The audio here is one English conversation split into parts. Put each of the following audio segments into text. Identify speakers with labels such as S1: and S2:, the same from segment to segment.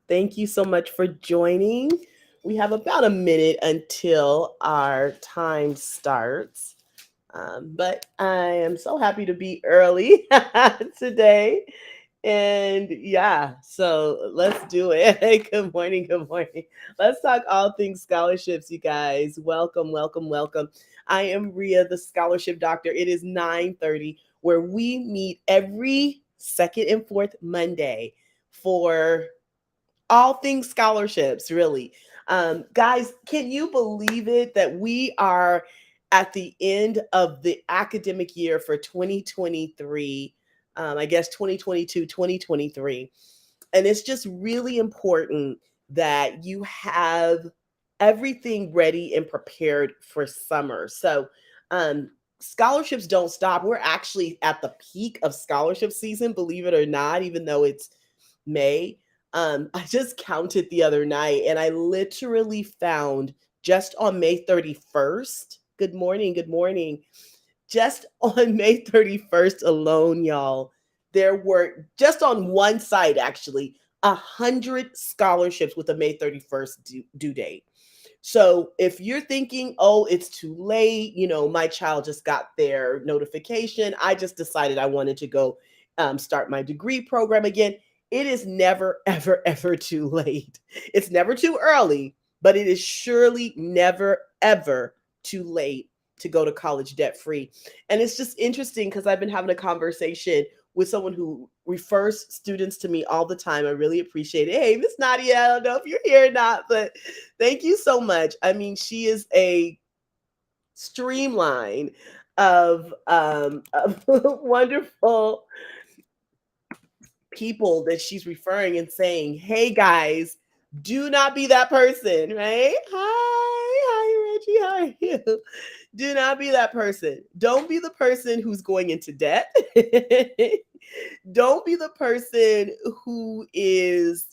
S1: Thank you so much for joining. We have about a minute until our time starts. But I am so happy to be early today. And yeah, so let's do it. Hey, good morning. Good morning. Let's talk all things scholarships, you guys. Welcome, welcome, welcome. I am Ria, the scholarship doctor. It is 9:30, where we meet every second and fourth Monday for all things scholarships, really. Guys, can you believe it that we are at the end of the academic year for 2023? I guess 2022, 2023. And it's just really important that you have everything ready and prepared for summer. So, scholarships don't stop. We're actually at the peak of scholarship season, believe it or not, even though it's May. I just counted the other night and I literally found just on May 31st. Good morning. Good morning. Just on May 31st alone, y'all, there were just on one site actually 100 scholarships with a May 31st due date. So if you're thinking, oh, it's too late, my child just got their notification, I just decided I wanted to go start my degree program again. It is never, ever, ever too late. It's never too early, but it is surely never, ever too late to go to college debt free. And it's just interesting because I've been having a conversation with someone who refers students to me all the time. I really appreciate it. Hey, Miss Nadia, I don't know if you're here or not, but thank you so much. I mean, she is a streamline of wonderful people that she's referring and saying, hey guys, do not be that person, right? Hi, Reggie, how are you? Do not be that person. Don't be the person who's going into debt. Don't be the person who is,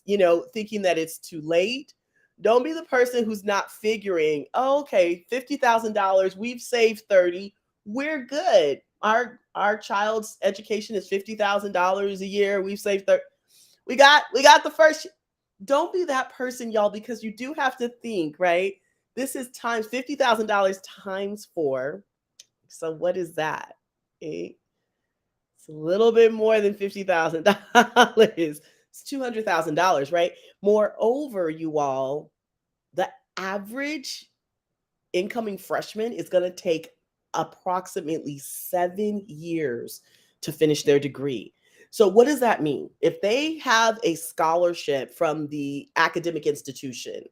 S1: thinking that it's too late. Don't be the person who's not figuring, oh, okay, $50,000, we've saved 30, we're good. Our child's education is $50,000 a year. We've saved 30. We got the first. Don't be that person, y'all, because you do have to think, right? This is times $50,000 times 4. So what is that? It's a little bit more than $50,000. It's $200,000, right? Moreover, you all, the average incoming freshman is going to take approximately 7 years to finish their degree. So, what does that mean? If they have a scholarship from the academic institution,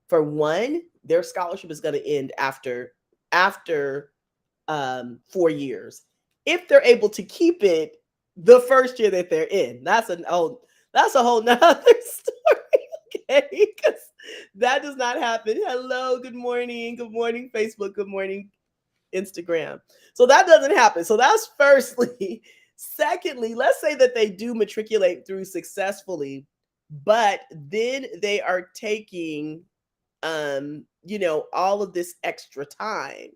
S1: for one, their scholarship is going to end after 4 years. If they're able to keep it the first year that they're in, that's a whole nother story. Okay, because that does not happen. Hello, good morning, Facebook, good morning, Instagram. So that doesn't happen. So that's firstly. Secondly, let's say that they do matriculate through successfully, but then they are taking all of this extra time.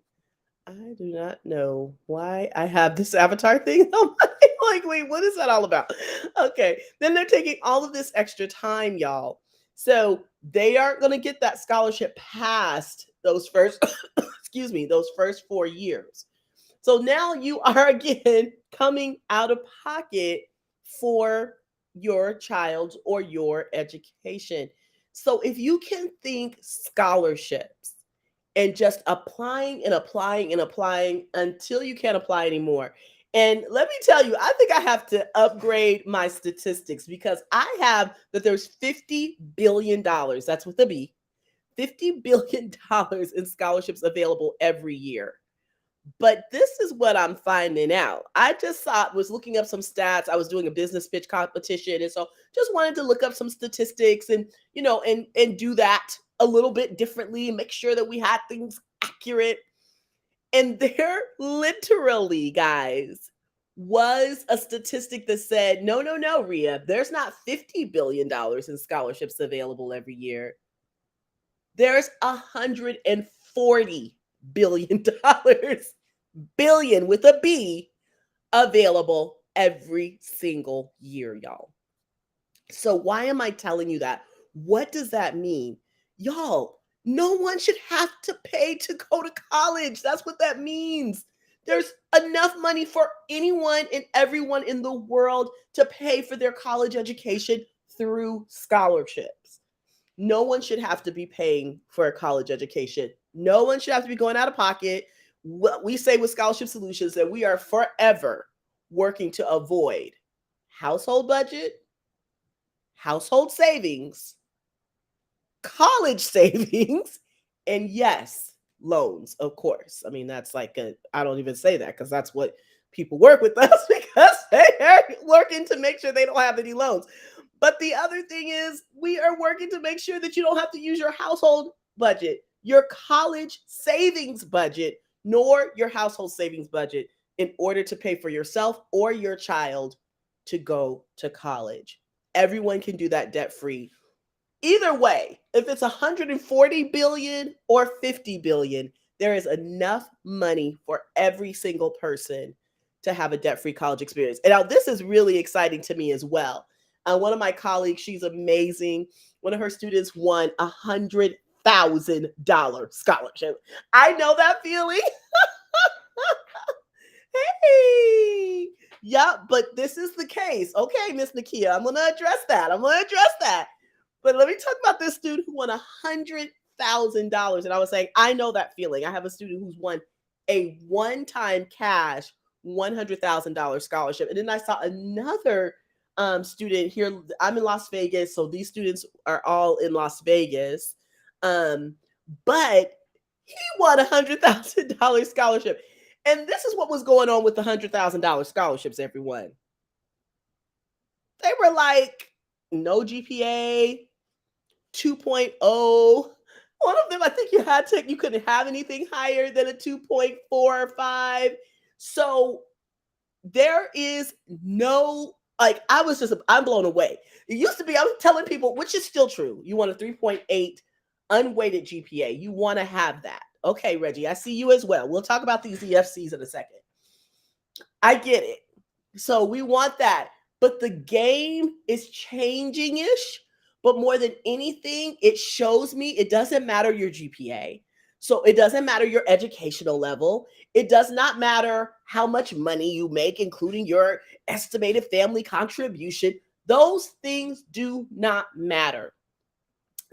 S1: I do not know why I have this avatar thing on my like, wait, what is that all about? Okay. Then they're taking all of this extra time, y'all. So they aren't going to get that scholarship past those first, excuse me, those first 4 years. So now you are again coming out of pocket for your child or your education. So if you can think scholarships and just applying and applying and applying until you can't apply anymore. And let me tell you, I think I have to upgrade my statistics because I have that there's $50 billion, that's with a B, $50 billion in scholarships available every year. But this is what I'm finding out. I just was looking up some stats. I was doing a business pitch competition. And so just wanted to look up some statistics and, and do that a little bit differently and make sure that we had things accurate. And there literally, guys, was a statistic that said, no, no, no, Ria, there's not $50 billion in scholarships available every year. There's $140 billion, billion with a B, available every single year, y'all. So why am I telling you that? What does that mean? Y'all, no one should have to pay to go to college. That's what that means. There's enough money for anyone and everyone in the world to pay for their college education through scholarships. No one should have to be paying for a college education. No one should have to be going out of pocket. What we say with Scholarship Solutions that we are forever working to avoid household budget, household savings, college savings, and yes, loans, of course. I mean, that's like I don't even say that because that's what people work with us because they are working to make sure they don't have any loans. But the other thing is, we are working to make sure that you don't have to use your household budget, your college savings budget, nor your household savings budget in order to pay for yourself or your child to go to college. Everyone can do that debt free. Either way, if it's 140 billion or 50 billion, there is enough money for every single person to have a debt free college experience. And now, this is really exciting to me as well. One of my colleagues, she's amazing. One of her students won $100,000 scholarship. I know that feeling. Hey, yeah, but this is the case. Okay, Miss Nakia, I'm going to address that. But let me talk about this student who won $100,000. And I was saying, I know that feeling. I have a student who's won a one-time cash $100,000 scholarship. And then I saw another student here. I'm in Las Vegas, so these students are all in Las Vegas. But he won $100,000 scholarship. And this is what was going on with the $100,000 scholarships, everyone. They were like, no GPA, 2.0. One of them, I think you couldn't have anything higher than a 2.4 or 5. So there is no, like, I'm blown away. It used to be, I was telling people, which is still true. You want a 3.8 unweighted GPA. You want to have that. Okay, Reggie, I see you as well. We'll talk about these EFCs in a second. I get it. So we want that. But the game is changing-ish. But more than anything, it shows me it doesn't matter your GPA. So it doesn't matter your educational level. It does not matter how much money you make, including your estimated family contribution. Those things do not matter.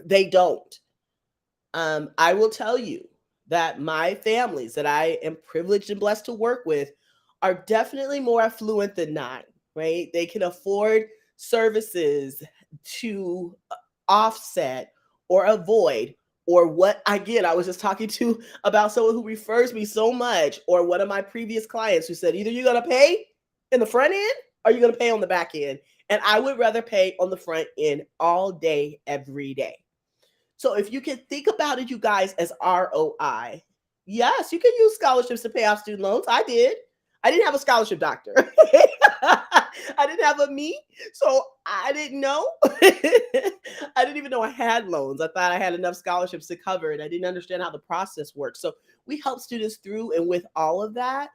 S1: They don't. I will tell you that my families that I am privileged and blessed to work with are definitely more affluent than not, right? They can afford services to offset or avoid, or what, again, I was just talking to about someone who refers me so much, or one of my previous clients who said, either you're going to pay in the front end or you're going to pay on the back end. And I would rather pay on the front end all day, every day. So if you can think about it, you guys, as ROI, yes, you can use scholarships to pay off student loans. I did. I didn't have a scholarship doctor. I didn't have a me, so I didn't know. I didn't even know I had loans. I thought I had enough scholarships to cover it. I didn't understand how the process works. So we help students through and with all of that.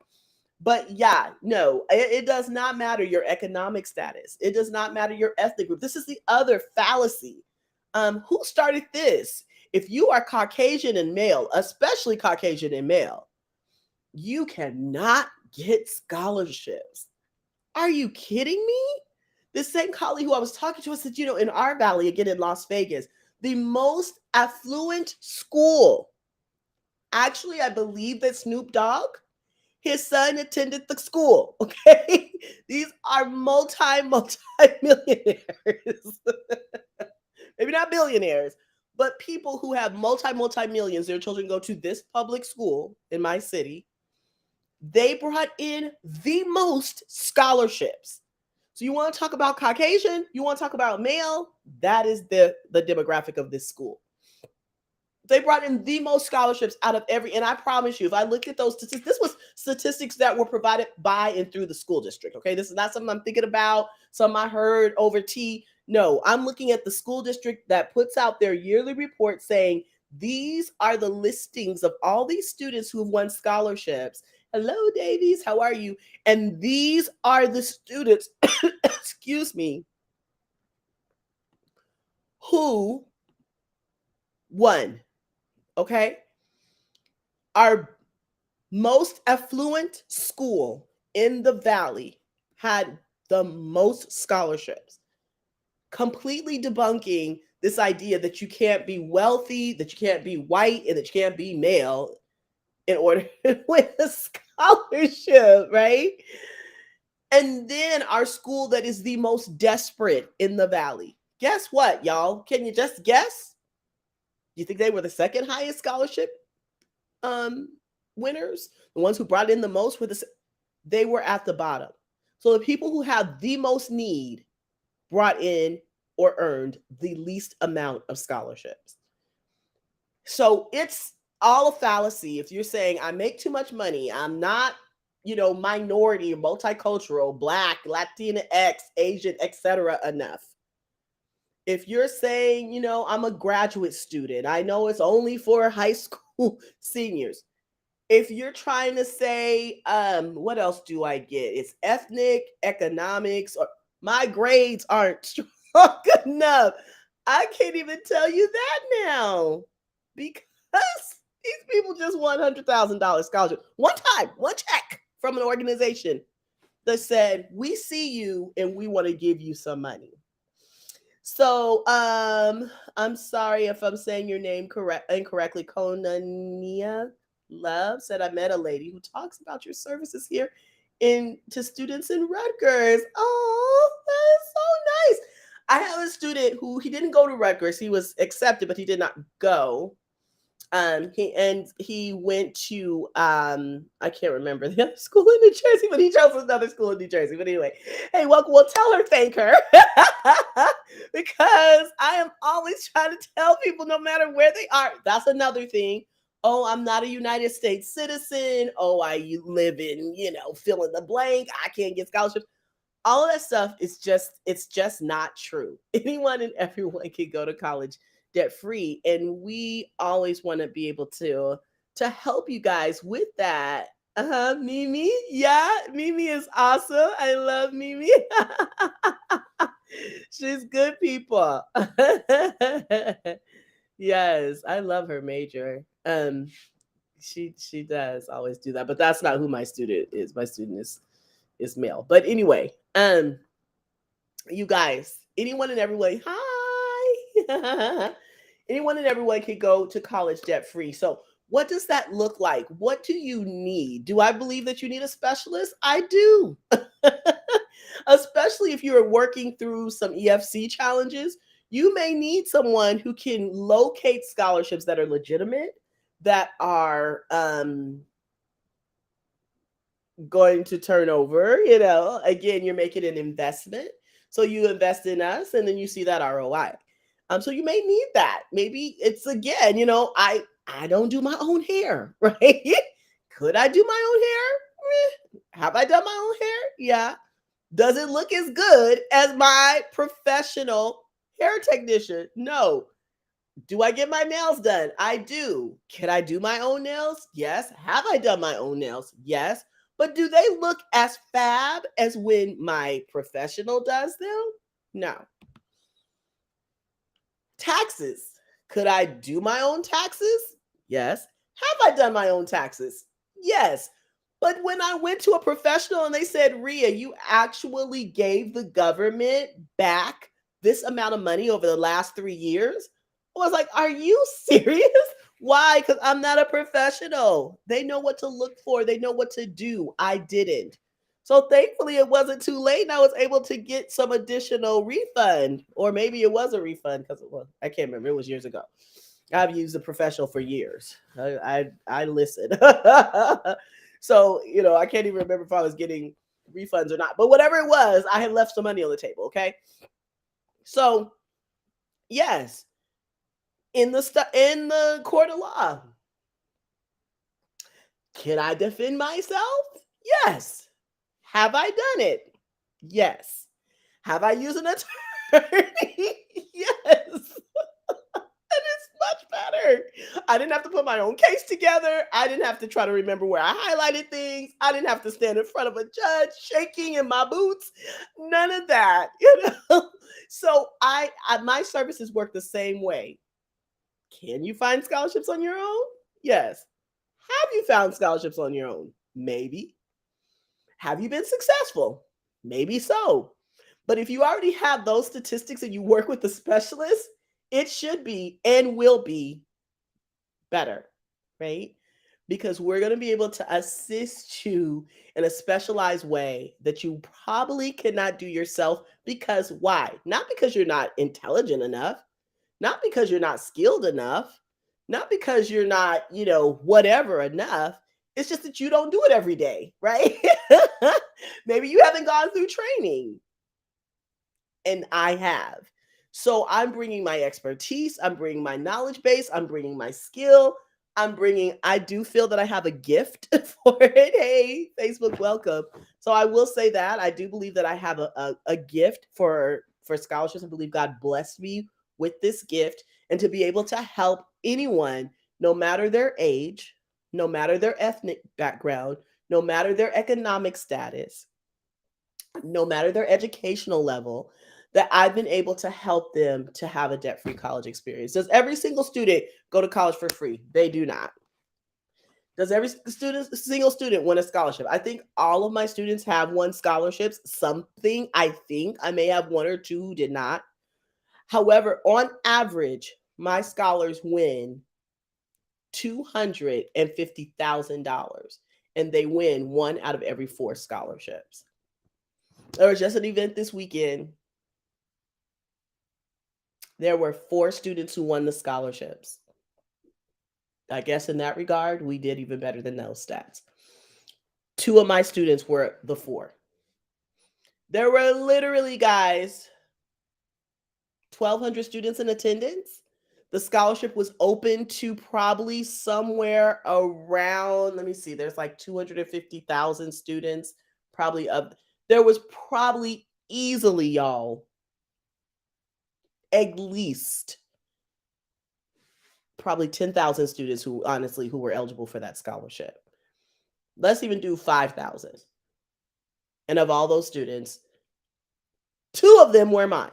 S1: But yeah, no, it does not matter your economic status. It does not matter your ethnic group. This is the other fallacy. Who started this? If you are Caucasian and male, especially Caucasian and male, you cannot get scholarships. Are you kidding me? The same colleague who I was talking to said, in our valley, again in Las Vegas, the most affluent school, actually, I believe that Snoop Dogg, his son attended the school, okay? These are multi-millionaires. Maybe not billionaires, but people who have multi-millions, their children go to this public school in my city. They brought in the most scholarships. So you want to talk about Caucasian, you want to talk about male, that is the demographic of this school. They brought in the most scholarships out of and I promise you, if I looked at those statistics, this was statistics that were provided by and through the school district, okay? This is not something I'm thinking about, something I heard over tea. No, I'm looking at the school district that puts out their yearly report saying, these are the listings of all these students who have won scholarships. Hello, Davies, how are you? And these are the students, excuse me, who One, okay? Our most affluent school in the Valley had the most scholarships, completely debunking this idea that you can't be wealthy, that you can't be white, and that you can't be male in order to win a scholarship, right? And then our school that is the most desperate in the Valley. Guess what, y'all? Can you just guess? You think they were the second highest scholarship um, winners? The ones who brought in the most they were at the bottom. So the people who have the most need brought in or earned the least amount of scholarships. So it's all a fallacy if you're saying I make too much money, I'm not, minority, multicultural, black, Latina X, Asian, etc. enough. If you're saying, I'm a graduate student, I know it's only for high school seniors. If you're trying to say, what else do I get? It's ethnic, economics, or my grades aren't strong enough. I can't even tell you that now because these people just won $100,000 scholarship one time, one check from an organization that said, we see you and we want to give you some money. So I'm sorry if I'm saying your name incorrectly. Konania Love said, I met a lady who talks about your services here to students in Rutgers. Oh, that is so nice. I have a student who he didn't go to Rutgers. He was accepted, but he did not go. He went to I can't remember the other school in New Jersey, but he chose another school in New Jersey. But anyway, hey, welcome. Well, tell her thank her because I am always trying to tell people no matter where they are. That's another thing. Oh, I'm not a United States citizen. Oh, I live in, fill in the blank. I can't get scholarships. All of that stuff is it's just not true. Anyone and everyone can go to college debt free, and we always want to be able to help you guys with that. Mimi, yeah, Mimi is awesome. I love Mimi. She's good people. Yes, I love her major. She does always do that, but that's not who my student is. My student is male. But anyway, you guys, anyone and everyone, hi. Anyone and everyone can go to college debt free. So what does that look like? What do you need? Do I believe that you need a specialist? I do. Especially if you're working through some EFC challenges, you may need someone who can locate scholarships that are legitimate, that are going to turn over. Again, you're making an investment. So you invest in us and then you see that ROI. So you may need that. Maybe it's, again, I don't do my own hair, right? Could I do my own hair? Have I done my own hair? Yeah. Does it look as good as my professional hair technician? No. Do I get my nails done? I do. Can I do my own nails? Yes. Have I done my own nails? Yes. But do they look as fab as when my professional does them? No. Taxes. Could I do my own taxes? Yes. Have I done my own taxes? Yes. But when I went to a professional and they said, Ria, you actually gave the government back this amount of money over the last 3 years, I was like, are you serious? Why? Because I'm not a professional. They know what to look for. They know what to do. I didn't. So thankfully it wasn't too late and I was able to get some additional refund, or maybe it was a refund because I can't remember. It was years ago. I've used a professional for years. I listen. So, I can't even remember if I was getting refunds or not, but whatever it was, I had left some money on the table. Okay. So yes, in the court of law, can I defend myself? Yes. Have I done it? Yes. Have I used an attorney? Yes. And it's much better. I didn't have to put my own case together. I didn't have to try to remember where I highlighted things. I didn't have to stand in front of a judge shaking in my boots. None of that. So my services work the same way. Can you find scholarships on your own? Yes. Have you found scholarships on your own? Maybe. Have you been successful? Maybe so. But if you already have those statistics and you work with the specialist, it should be and will be better, right? Because we're going to be able to assist you in a specialized way that you probably cannot do yourself. Because why? Not because you're not intelligent enough, not because you're not skilled enough, not because you're not, whatever enough. It's just that you don't do it every day, right? Maybe you haven't gone through training, and I have. So I'm bringing my expertise, I'm bringing my knowledge base, I'm bringing my skill. I do feel that I have a gift for it. Hey, Facebook, welcome. So I will say that I do believe that I have a gift for scholarships. I believe God blessed me with this gift and to be able to help anyone, no matter their age, no matter their ethnic background, no matter their economic status, no matter their educational level, that I've been able to help them to have a debt-free college experience. Does every single student go to college for free? They do not. Does every single student win a scholarship? I think all of my students have won scholarships. Something, I think I may have one or two who did not. However, on average, my scholars win $250,000, and they win one out of every four scholarships. There was just an event this weekend. There were 4 students who won the scholarships. I guess in that regard, we did even better than those stats. 2 of my students were the 4. There were literally, guys, 1,200 students in attendance. The scholarship was open to probably somewhere around, let me see, there's like 250,000 students, there was probably easily, y'all, at least probably 10,000 students who were eligible for that scholarship. Let's even do 5,000. And of all those students, 2 of them were mine.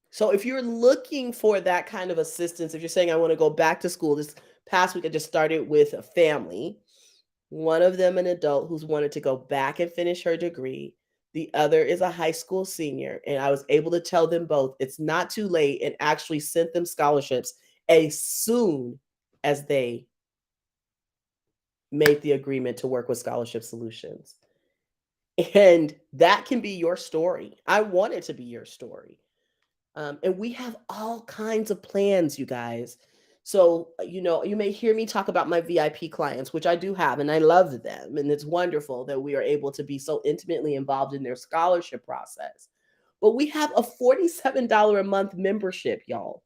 S1: So if you're looking for that kind of assistance, if you're saying, I want to go back to school, this past week I just started with a family, one of them an adult who's wanted to go back and finish her degree. The other is a high school senior. And I was able to tell them both it's not too late, and actually sent them scholarships as soon as they made the agreement to work with Scholarship Solutions. And that can be your story. I want it to be your story. And we have all kinds of plans, you guys. So, you may hear me talk about my VIP clients, which I do have, and I love them. And it's wonderful that we are able to be so intimately involved in their scholarship process. But we have a $47 a month membership, y'all,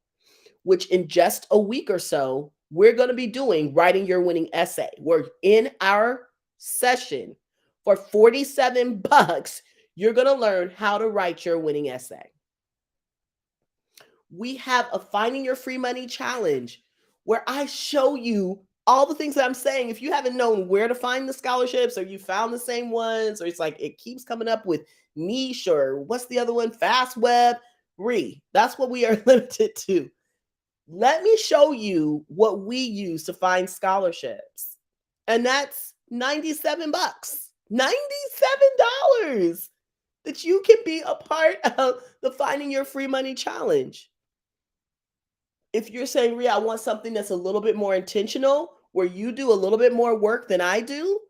S1: which in just a week or so, we're going to be doing writing your winning essay. We're in our session for 47 bucks. You're going to learn how to write your winning essay. We have a Finding Your Free Money Challenge where I show you all the things that I'm saying. If you haven't known where to find the scholarships, or you found the same ones, or it's like it keeps coming up with niche, or what's the other one? Fast Web, that's what we are limited to. Let me show you what we use to find scholarships. And that's 97 bucks. $97 that you can be a part of the Finding Your Free Money Challenge. If you're saying, Ria, I want something that's a little bit more intentional, where you do a little bit more work than I do,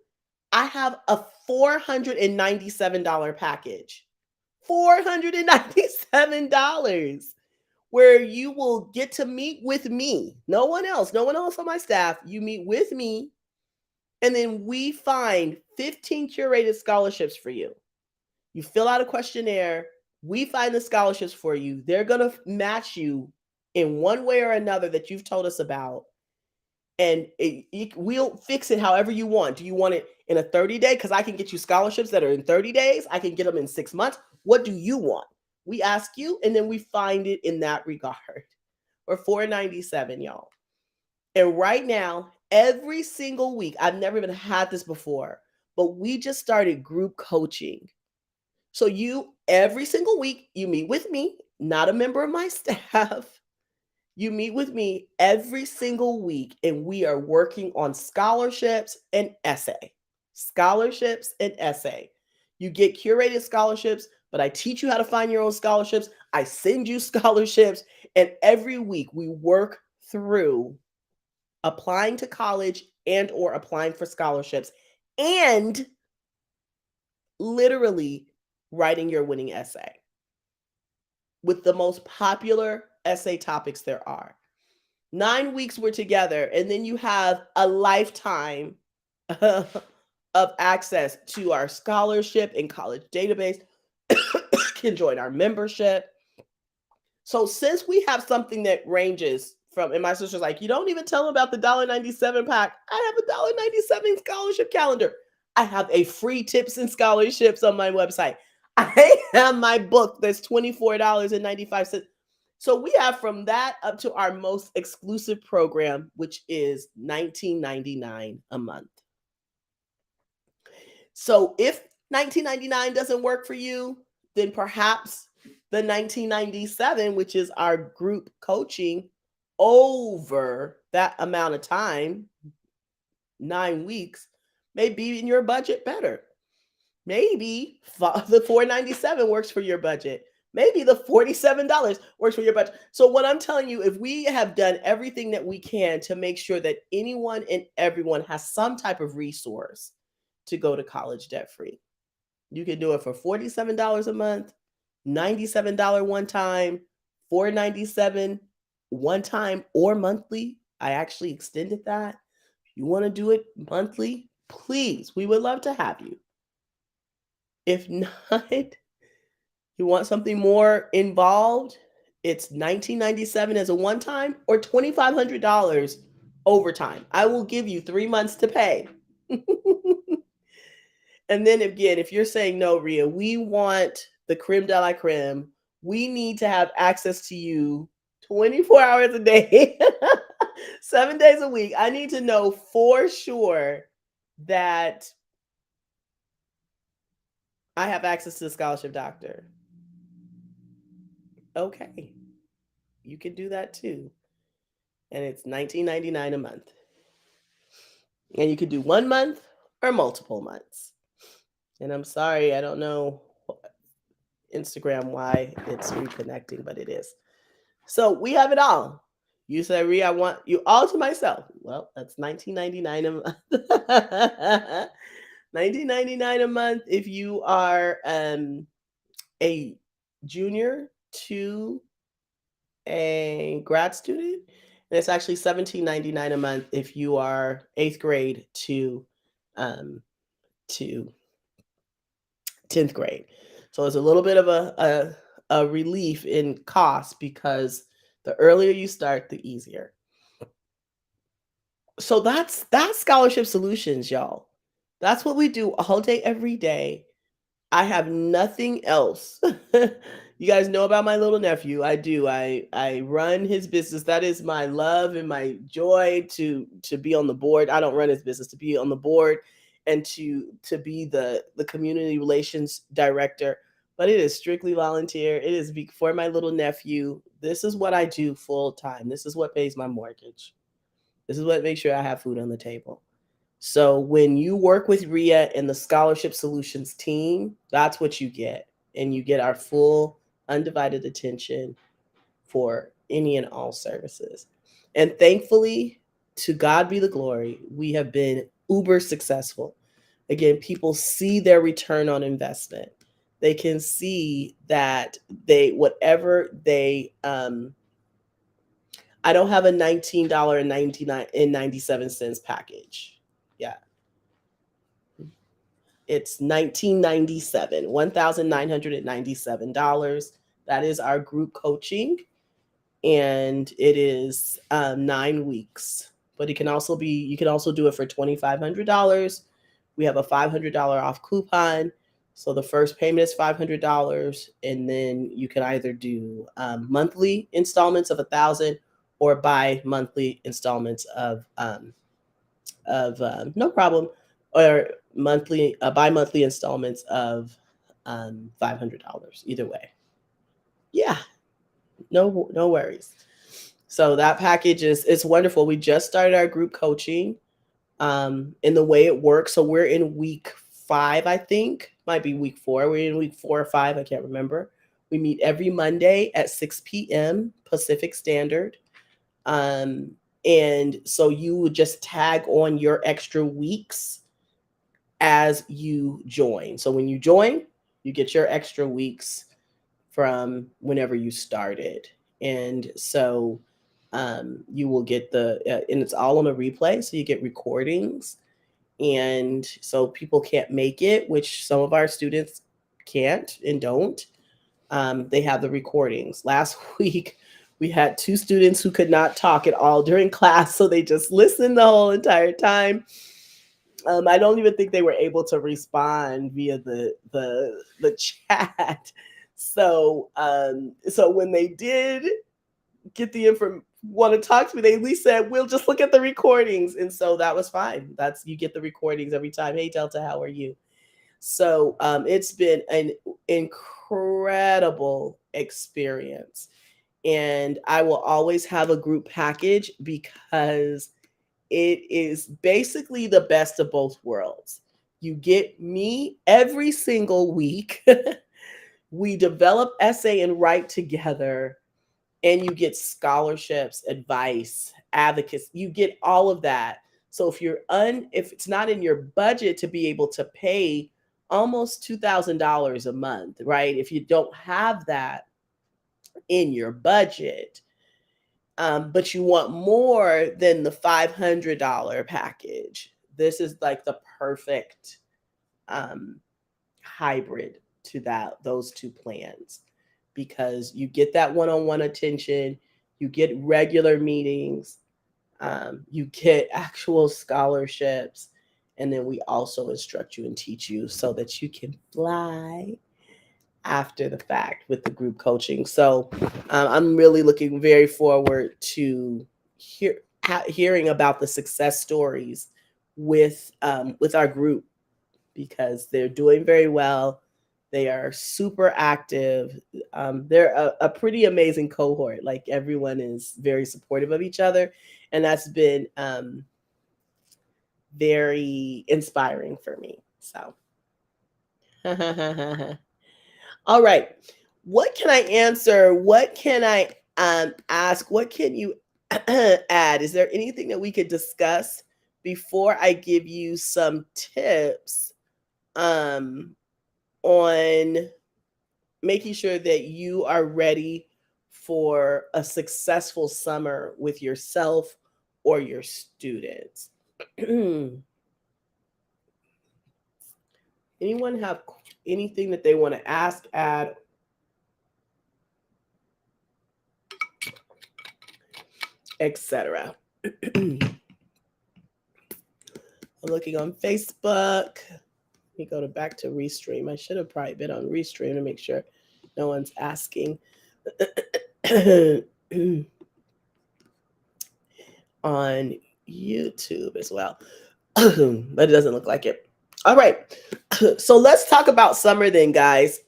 S1: I have a $497 package. $497, where you will get to meet with me. No one else on my staff. You meet with me, and then we find 15 curated scholarships for you. You fill out a questionnaire. We find the scholarships for you. They're going to match you in one way or another that you've told us about. And we'll fix it however you want. Do you want it in a 30-day? Because I can get you scholarships that are in 30 days. I can get them in 6 months. What do you want? We ask you, and then we find it in that regard. We're $497, y'all. And right now, every single week, I've never even had this before, but we just started group coaching. So every single week, you meet with me, not a member of my staff, You meet with me every single week, and we are working on scholarships and essay. Scholarships and essay. You get curated scholarships, but I teach you how to find your own scholarships. I send you scholarships, and every week we work through applying to college and or applying for scholarships and literally writing your winning essay with the most popular essay topics there are. 9 weeks we're together, and then you have a lifetime of access to our scholarship and college database, can join our membership. So since we have something that ranges from, and my sister's like, you don't even tell them about the $1.97 pack. I have a $1.97 scholarship calendar. I have a free tips and scholarships on my website. I have my book that's $24.95. So we have from that up to our most exclusive program, which is $19.99 a month. So if $19.99 doesn't work for you, then perhaps the $19.97, which is our group coaching over that amount of time, 9 weeks, may be in your budget better. Maybe the $4.97 works for your budget. Maybe the $47 works for your budget. So what I'm telling you, if we have done everything that we can to make sure that anyone and everyone has some type of resource to go to college debt free, you can do it for $47 a month, $97 one time, $4.97 one time or monthly. I actually extended that. If you want to do it monthly, please, we would love to have you. If not, you want something more involved, it's $19.97 as a one time or $2,500 overtime. I will give you 3 months to pay. And then again, if you're saying, no, Ria, we want the creme de la creme, we need to have access to you 24 hours a day, 7 days a week. I need to know for sure that I have access to the scholarship doctor. Okay, you can do that too. And it's $19.99 a month. And you can do 1 month or multiple months. And I'm sorry, I don't know Instagram why it's reconnecting, but it is. So we have it all. You say, Ria, I want you all to myself. Well, that's $19.99 a month. $19.99 a month if you are a junior to a grad student. And it's actually $17.99 a month if you are 8th grade to 10th grade. So it's a little bit of a relief in cost because the earlier you start, the easier. So that's Scholarship Solutions, y'all. That's what we do all day, every day. I have nothing else. You guys know about my little nephew. I do. I run his business. That is my love and my joy to be on the board. I don't run his business, to be on the board and to be the community relations director. But it is strictly volunteer. It is for my little nephew. This is what I do full time. This is what pays my mortgage. This is what makes sure I have food on the table. So when you work with Ria and the Scholarship Solutions team, that's what you get. And you get our full undivided attention for any and all services. And thankfully, to God be the glory, we have been uber successful. Again, people see their return on investment. They can see that whatever they I don't have a $19.97 package. Yeah. It's $19.97, $1,997. That is our group coaching. And it is 9 weeks. But you can also do it for $2,500. We have a $500 off coupon. So the first payment is $500. And then you can either do monthly installments of $1,000 or bi-monthly installments of no problem, or bi-monthly installments of $500. Either way, yeah, no worries. So that package is it's wonderful. We just started our group coaching in the way it works. So we're in week 5, I think. Might be week 4. We're in week 4 or 5. I can't remember. We meet every Monday at 6 p.m. Pacific Standard. Um, and so you would just tag on your extra weeks as you join. So when you join, you get your extra weeks from whenever you started. And so you will get and it's all on a replay. So you get recordings. And so people can't make it, which some of our students can't and don't. They have the recordings. Last week, we had 2 students who could not talk at all during class. So they just listened the whole entire time. I don't even think they were able to respond via the chat. So when they did get the info, want to talk to me, they at least said, "We'll just look at the recordings," and so that was fine. That's you get the recordings every time. Hey Delta, how are you? So it's been an incredible experience, and I will always have a group package because it is basically the best of both worlds. You get me every single week. We develop essay and write together, and you get scholarships, advice, advocates. You get all of that. So if it's not in your budget to be able to pay almost $2,000 a month, right? If you don't have that in your budget, but you want more than the $500 package, this is like the perfect um, hybrid to those 2 plans, because you get that one-on-one attention, you get regular meetings, you get actual scholarships, and then we also instruct you and teach you so that you can fly after the fact with the group coaching. So I'm really looking very forward to hearing about the success stories with our group, because they're doing very well. They are super active. They're a pretty amazing cohort. Like everyone is very supportive of each other, and that's been very inspiring for me. So, all right. What can I answer? What can I ask? What can you add? Is there anything that we could discuss before I give you some tips um, on making sure that you are ready for a successful summer with yourself or your students? Anyone have anything that they want to ask, add, etc.? I'm looking on Facebook. Let me go back to Restream. I should have probably been on Restream to make sure no one's asking. On YouTube as well. But it doesn't look like it. All right. So let's talk about summer then, guys.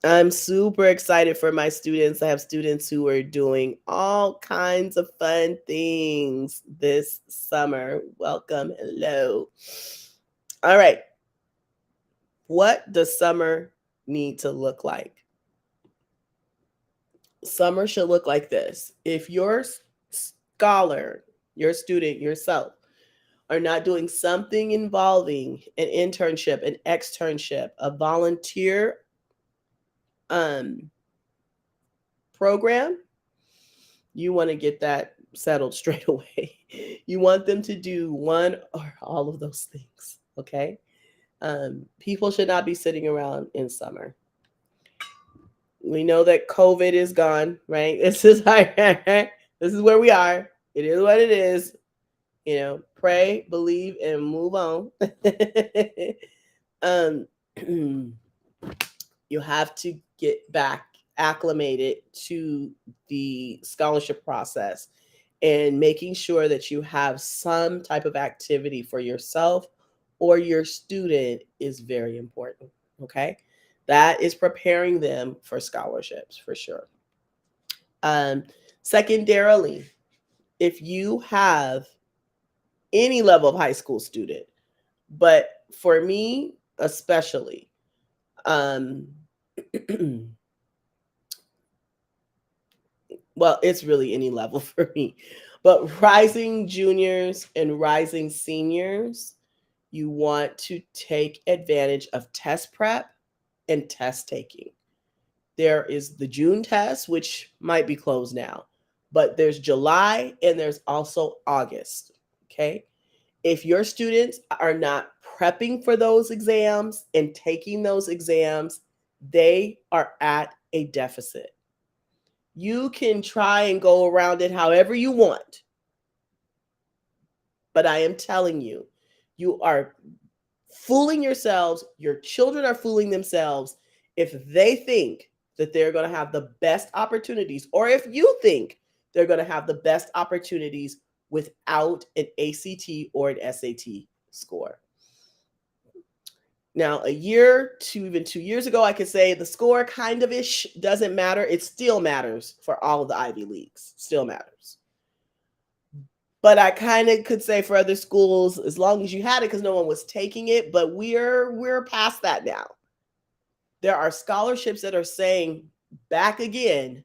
S1: I'm super excited for my students. I have students who are doing all kinds of fun things this summer. Welcome. Hello. All right. What does summer need to look like? Summer should look like this. If your scholar, your student, yourself, are not doing something involving an internship, an externship, a volunteer program, you want to get that settled straight away. You want them to do one or all of those things, okay? People should not be sitting around in summer. We know that COVID is gone, right? This is where we are. It is what it is. Pray, believe, and move on. You have to get back acclimated to the scholarship process, and making sure that you have some type of activity for yourself or your student is very important. Okay. That is preparing them for scholarships for sure. Secondarily, if you have any level of high school student, but for me especially, um, well, it's really any level for me, but rising juniors and rising seniors, you want to take advantage of test prep and test taking. There is the June test, which might be closed now, but there's July and there's also August. Okay. If your students are not prepping for those exams and taking those exams, they are at a deficit. You can try and go around it however you want, but I am telling you, you are fooling yourselves. Your children are fooling themselves if they think that they're going to have the best opportunities, or if you think they're going to have the best opportunities without an ACT or an SAT score. Now, a year to even 2 years ago, I could say the score kind of ish doesn't matter. It still matters for all of the Ivy Leagues, still matters. But I kind of could say for other schools, as long as you had it, because no one was taking it, but we're past that now. There are scholarships that are saying back again,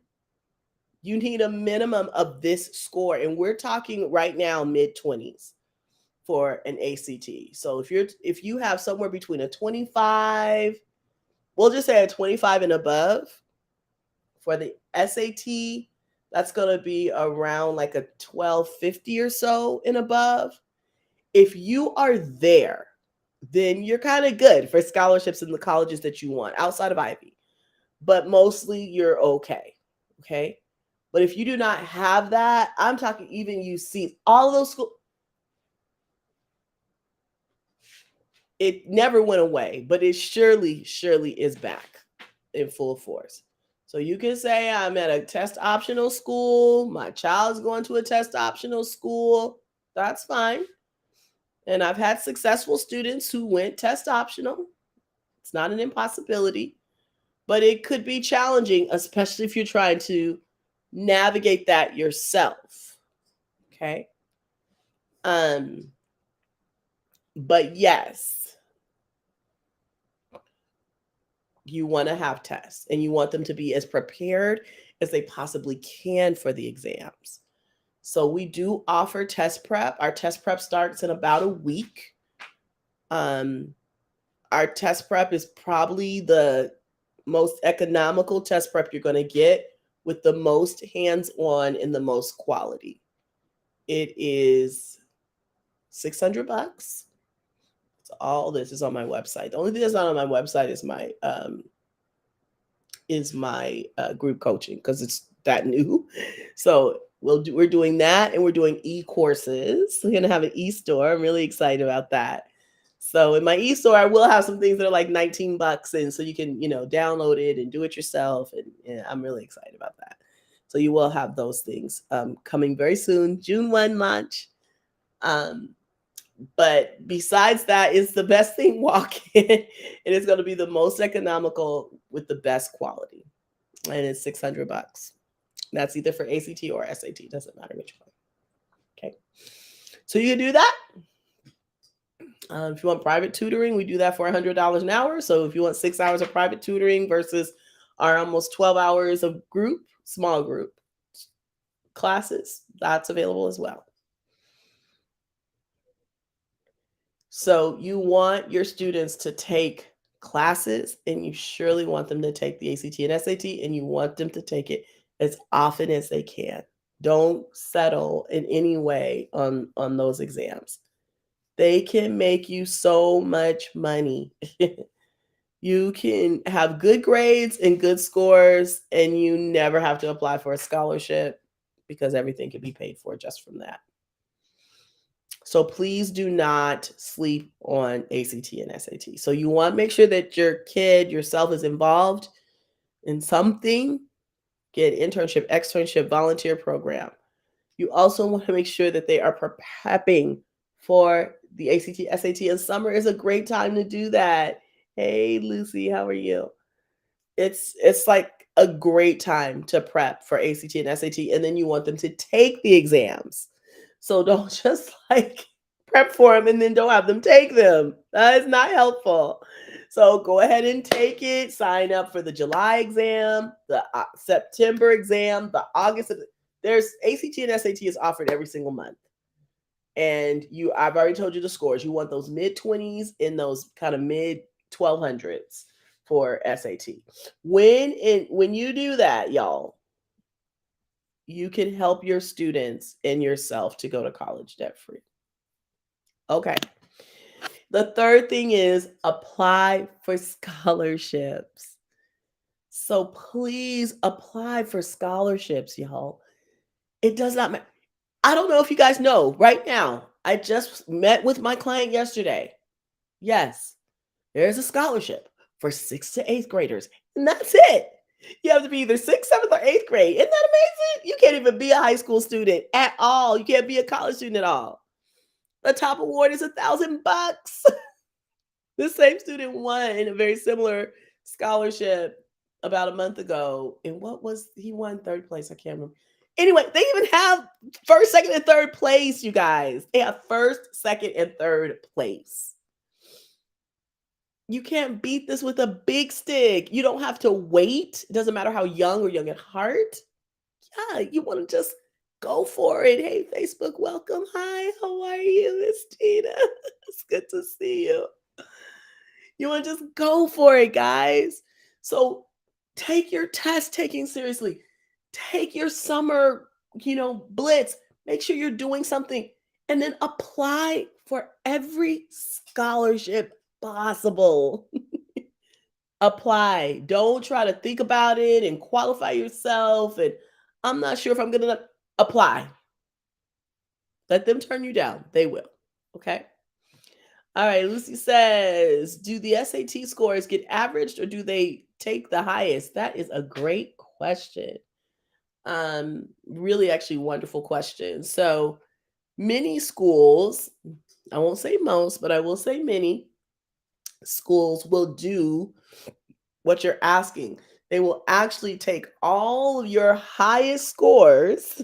S1: you need a minimum of this score. And we're talking right now mid-20s for an ACT. So if you have somewhere between a 25, we'll just say a 25 and above. For the SAT, that's going to be around like a 1250 or so and above. If you are there, then you're kind of good for scholarships in the colleges that you want outside of Ivy. But mostly you're okay. Okay. But if you do not have that, I'm talking even UC, all of those schools, it never went away, but it surely is back in full force. So you can say I'm at a test optional school, my child's going to a test optional school. That's fine. And I've had successful students who went test optional. It's not an impossibility, but it could be challenging, especially if you're trying to navigate that yourself. Okay. But yes, you want to have tests and you want them to be as prepared as they possibly can for the exams. So we do offer test prep. Our test prep starts in about a week. Our test prep is probably the most economical test prep you're going to get, with the most hands-on and the most quality. It is $600. So all this is on my website. The only thing that's not on my website is my group coaching, because it's that new. So we're doing that, and we're doing e-courses. We're gonna have an e-store. I'm really excited about that. So in my e-store, I will have some things that are like $19, and so you can download it and do it yourself. And I'm really excited about that. So you will have those things coming very soon. June 1 launch. But besides that, it's the best thing walk-in, and it's going to be the most economical with the best quality, and it's $600. That's either for ACT or SAT. Doesn't matter which one. Okay, so you can do that. If you want private tutoring, we do that for $100 an hour. So if you want 6 hours of private tutoring versus our almost 12 hours of small group classes, that's available as well. So you want your students to take classes, and you surely want them to take the ACT and SAT, and you want them to take it as often as they can. Don't settle in any way on those exams. They can make you so much money. You can have good grades and good scores, and you never have to apply for a scholarship, because everything can be paid for just from that. So please do not sleep on ACT and SAT. So you want to make sure that your kid, yourself, is involved in something. Get internship, externship, volunteer program. You also want to make sure that they are prepping for the ACT, SAT, and summer is a great time to do that. Hey, Lucy, how are you? It's like a great time to prep for ACT and SAT, and then you want them to take the exams So don't just like prep for them and then don't have them take them. That is not helpful. So go ahead and take it. Sign up for the July exam, the September exam, the August. There's ACT and SAT is offered every single month. And I've already told you the scores. You want those mid 20s and those kind of mid 1200s for SAT. When you do that, y'all, you can help your students and yourself to go to college debt free. Okay. The third thing is apply for scholarships. So please apply for scholarships, y'all. It does not matter. I don't know if you guys know right now. I just met with my client yesterday. Yes, there's a scholarship for 6th to 8th graders, and that's it. You have to be either 6th, 7th, or 8th grade. Isn't that amazing? You can't even be a high school student at all. You can't be a college student at all. The top award is $1,000. This same student won a very similar scholarship about a month ago. And he won third place? I can't remember. Anyway, they even have first, second, and third place, you guys. They have first, second, and third place. You can't beat this with a big stick. You don't have to wait. It doesn't matter how young or young at heart. Yeah, you want to just go for it. Hey, Facebook, welcome. Hi, how are you, Miss Tina? It's good to see you. You want to just go for it, guys. So take your test taking seriously. Take your summer, blitz. Make sure you're doing something and then apply for every scholarship possible. Apply. Don't try to think about it and qualify yourself. And I'm not sure if I'm going to apply. Let them turn you down. They will. Okay. All right. Lucy says, do the SAT scores get averaged or do they take the highest? That is a great question. Really actually wonderful question. So many schools, I won't say most, but I will say many schools will do what you're asking. They will actually take all of your highest scores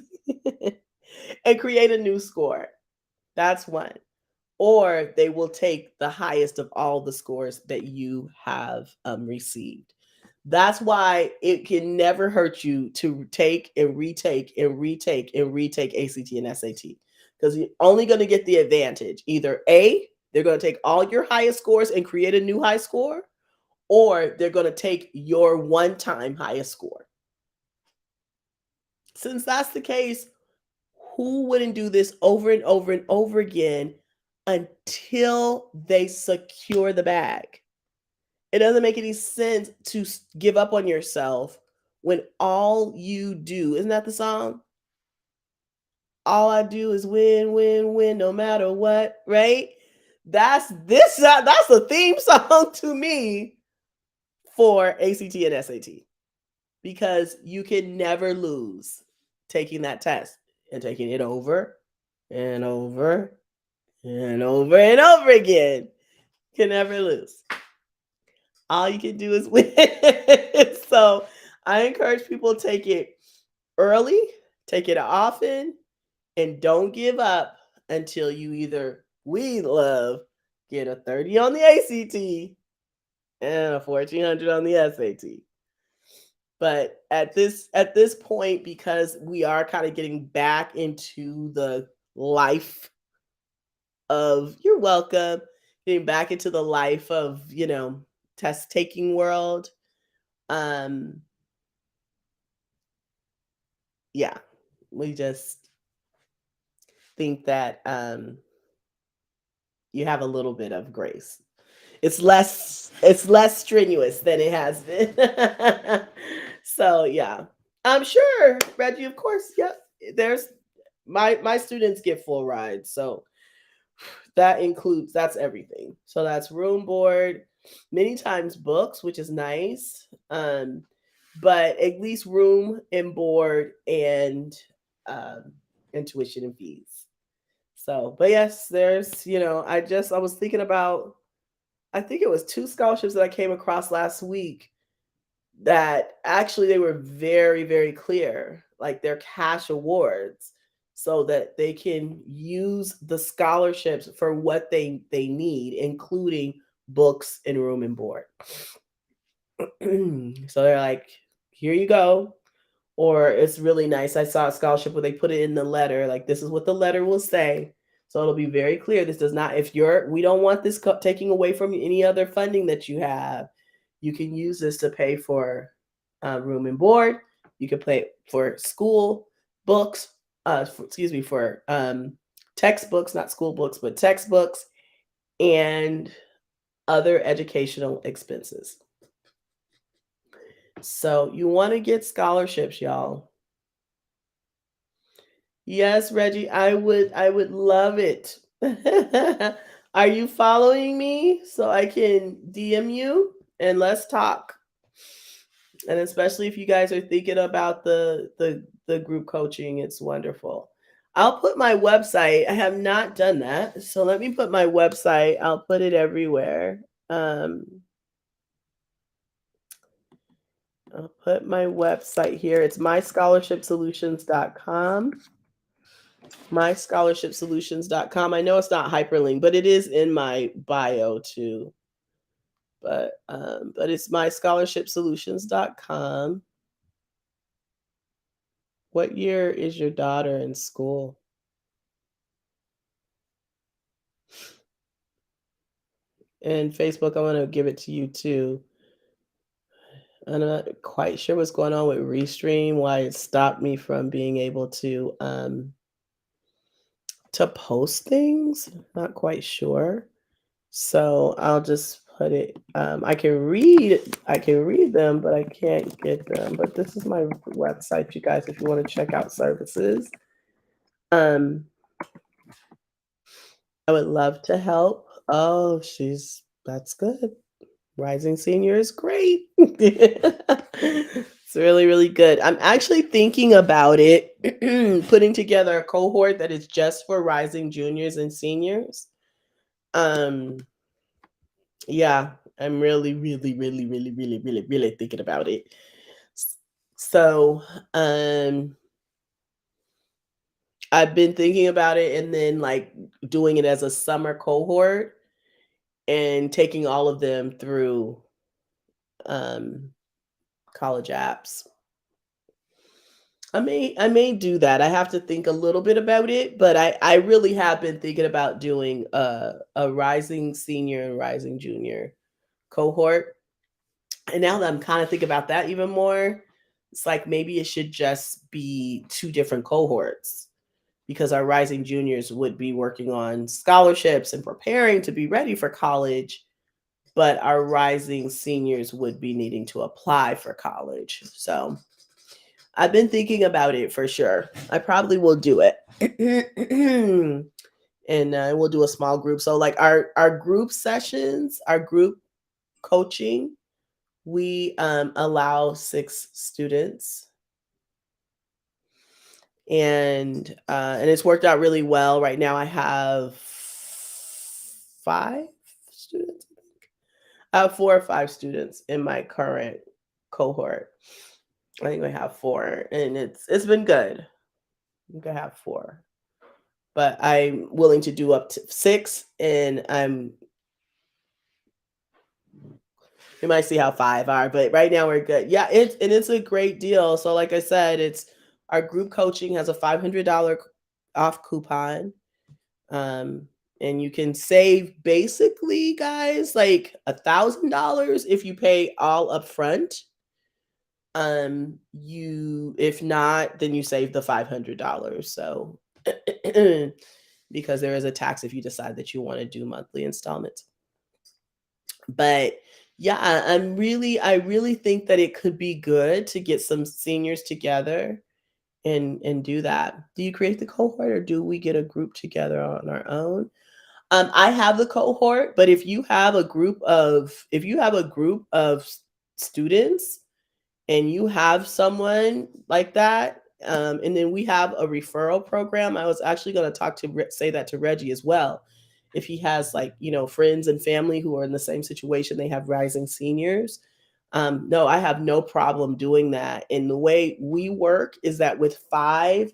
S1: and create a new score. That's one. Or they will take the highest of all the scores that you have received. That's why it can never hurt you to take and retake and retake and retake ACT and SAT, because you're only going to get the advantage. Either A, they're going to take all your highest scores and create a new high score, or they're going to take your one-time highest score. Since that's the case, who wouldn't do this over and over and over again until they secure the bag? It doesn't make any sense to give up on yourself when all you do, isn't that the song? All I do is win, win, win, no matter what, right? That's a theme song to me for ACT and SAT, because you can never lose taking that test and taking it over and over and over and over again. You can never lose. All you can do is win. So I encourage people to take it early, take it often, and don't give up until you get a 30 on the ACT and a 1400 on the SAT. But at this point, because we are kind of getting back into the life of, you're welcome, getting back into the life of, test taking world. Yeah, we just think that you have a little bit of grace. It's less strenuous than it has been. So yeah, I'm sure, Reggie, of course. Yep. There's my students get full rides. So that's everything. So that's room, board, many times books, which is nice. But at least room and board and tuition and fees. So, but yes, there's, I was thinking about, I think it was 2 scholarships that I came across last week that actually they were very, very clear, like they're cash awards. so that they can use the scholarships for what they need, including books and room and board. So they're like, here you go. Or it's really nice. I saw a scholarship where they put it in the letter, like this is what the letter will say. So it'll be very clear. This does not, if you're, we don't want this taking away from any other funding that you have. You can use this to pay for room and board. You can pay for school books, for textbooks, not school books, but textbooks and other educational expenses. So you want to get scholarships, y'all. Yes, Reggie, I would love it. Are you following me so I can DM you and let's talk? And especially if you guys are thinking about the group coaching, it's wonderful. I'll put my website. I have not done that. So let me put my website. I'll put it everywhere. I'll put my website here. It's myscholarshipsolutions.com. Myscholarshipsolutions.com. I know it's not hyperlinked, but it is in my bio too. But it's myscholarshipsolutions.com. What year is your daughter in school? And Facebook, I want to give it to you too. I'm not quite sure what's going on with Restream, why it stopped me from being able to post things. Not quite sure. So I'll just put it. I can read them, but I can't get them. But this is my website, you guys, if you want to check out services. I would love to help. Oh, that's good. Rising Senior is great. It's really, really good. I'm actually thinking about it, putting together a cohort that is just for rising juniors and seniors. Yeah, I'm really, really, really, really, really, really, really thinking about it. So, I've been thinking about it and then like doing it as a summer cohort and taking all of them through um college apps. I may do that. I have to think a little bit about it, but I really have been thinking about doing a rising senior and rising junior cohort. And now that I'm kind of thinking about that even more, it's like maybe it should just be two different cohorts because our rising juniors would be working on scholarships and preparing to be ready for college, but our rising seniors would be needing to apply for college. So I've been thinking about it for sure. I probably will do it. And we'll do a small group. So like our group sessions, our group coaching, we allow 6 students, and it's worked out really well. Right now I have 5 students. I have 4 or 5 students in my current cohort. I think I have 4, and it's been good. I think I have 4, but I'm willing to do up to 6, and you might see how 5 are, but right now we're good. Yeah, it's a great deal. So like I said, it's our group coaching has a $500 off coupon. And you can save basically, guys, like $1,000 if you pay all up front. You if not, then you save the $500. So because there is a tax if you decide that you want to do monthly installments. But yeah, I really think that it could be good to get some seniors together and do that. Do you create the cohort or do we get a group together on our own? I have the cohort, but if you have a group of students and you have someone like that, and then we have a referral program. I was actually going to say that to Reggie as well. If he has like, friends and family who are in the same situation, they have rising seniors. No, I have no problem doing that. And the way we work is that with 5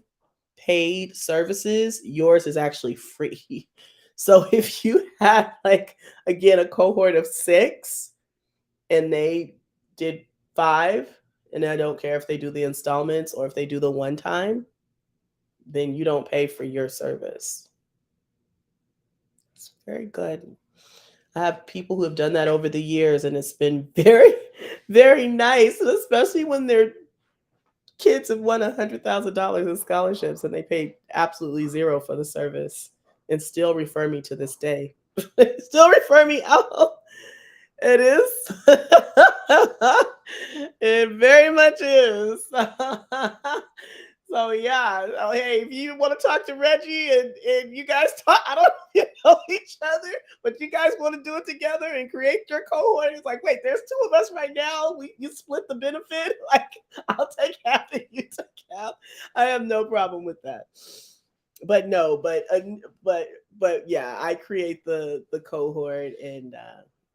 S1: paid services, yours is actually free. So if you have like again a cohort of 6 and they did 5, and I don't care if they do the installments or if they do the one time, then you don't pay for your service. It's very good. I have people who have done that over the years, and it's been very, very nice, and especially when their kids have won $100,000 in scholarships and they paid absolutely zero for the service and still refer me to this day. Still refer me out. It is. It very much is. So yeah. Oh, hey, if you want to talk to Reggie and you guys talk, I don't know each other, but you guys want to do it together and create your cohort. It's like, wait, there's 2 of us right now. You split the benefit. Like, I'll take half and you take half. I have no problem with that. But no, but yeah, I create the cohort, and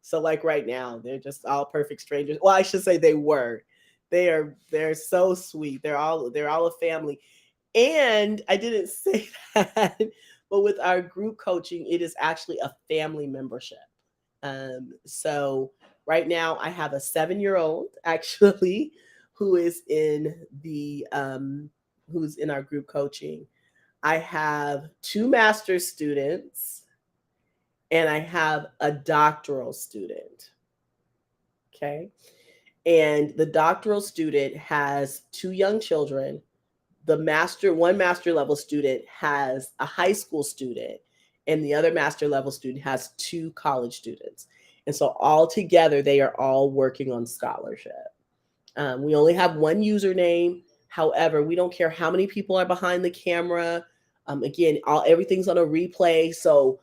S1: so like right now they're just all perfect strangers. Well, I should say they were. They're so sweet. They're all a family. And I didn't say that, but with our group coaching, it is actually a family membership. So right now I have a 7-year-old actually who is in the who's in our group coaching. I have 2 master's students and I have a doctoral student. Okay. And the doctoral student has 2 young children. One master level student has a high school student, and the other master level student has 2 college students. And so all together, they are all working on scholarship. We only have one username. However, we don't care how many people are behind the camera. Again, everything's on a replay. So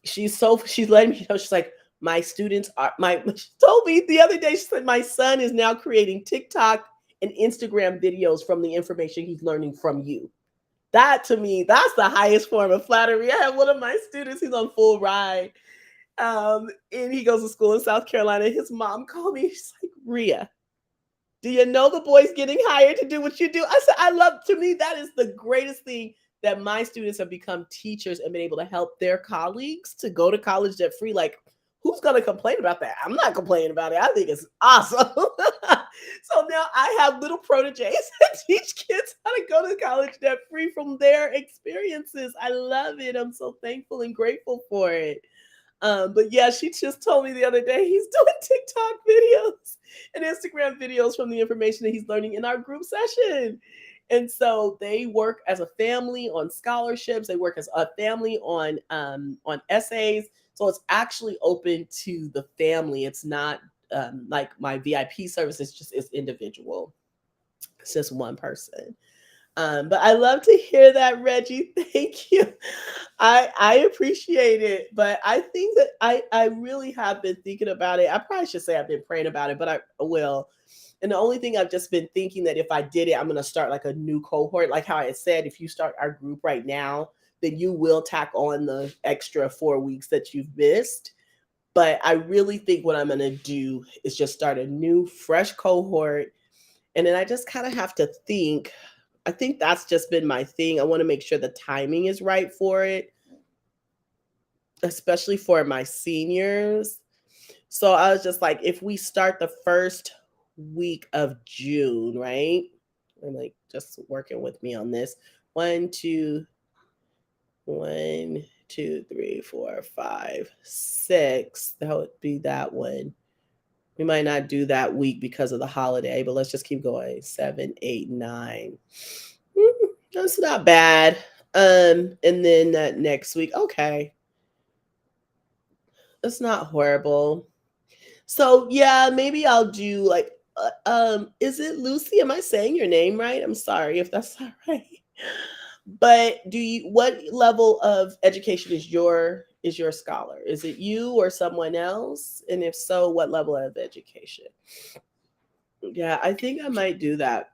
S1: she's letting me know. She's like, my students are she told me the other day, she said my son is now creating TikTok and Instagram videos from the information he's learning from you. That to me, that's the highest form of flattery. I have one of my students, he's on full ride. And he goes to school in South Carolina. His mom called me. She's like, Ria, do you know the boy's getting hired to do what you do? I said, to me, that is the greatest thing, that my students have become teachers and been able to help their colleagues to go to college debt free. Like, who's going to complain about that? I'm not complaining about it. I think it's awesome. So now I have little proteges that teach kids how to go to college debt free from their experiences. I love it. I'm so thankful and grateful for it. But yeah, she just told me the other day he's doing TikTok videos and Instagram videos from the information that he's learning in our group session. And so they work as a family on scholarships. They work as a family on essays. So it's actually open to the family. It's not like my VIP service. It's individual. It's just one person. But I love to hear that, Reggie. Thank you. I appreciate it. But I think that I really have been thinking about it. I probably should say I've been praying about it, but I will. And the only thing I've just been thinking that if I did it, I'm going to start like a new cohort. Like how I said, if you start our group right now, then you will tack on the extra 4 weeks that you've missed. But I really think what I'm going to do is just start a new, fresh cohort. And then I just kind of have to think. I think that's just been my thing. I want to make sure the timing is right for it, especially for my seniors. So I was just like, if we start the first week of June, right? I'm like, just working with me on this. 1, 2, 1, 2, 3, 4, 5, 6. That would be that one. We might not do that week because of the holiday, but let's just keep going. 7, 8, 9. That's not bad. And then that next week, okay, that's not horrible. So yeah, maybe I'll do like, is it Lucy? Am I saying your name right? I'm sorry if that's not right. But what level of education is your scholar? Is it you or someone else? And if so, what level of education? Yeah, I think I might do that.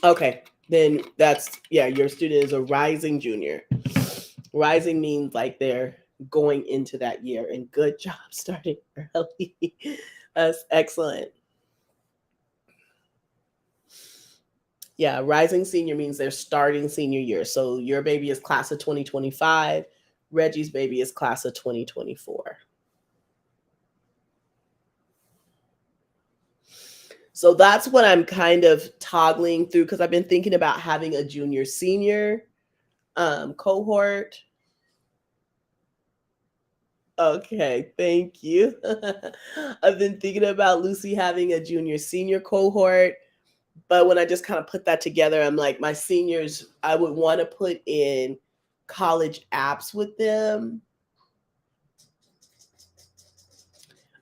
S1: Okay, then your student is a rising junior. Rising means like they're going into that year, and good job starting early. That's excellent. Yeah, rising senior means they're starting senior year. So your baby is class of 2025. Reggie's baby is class of 2024. So that's what I'm kind of toggling through because I've been thinking about having a junior senior cohort. Okay, thank you. I've been thinking about Lucy having a junior senior cohort, but when I just kind of put that together, I'm like, my seniors, I would want to put in college apps with them.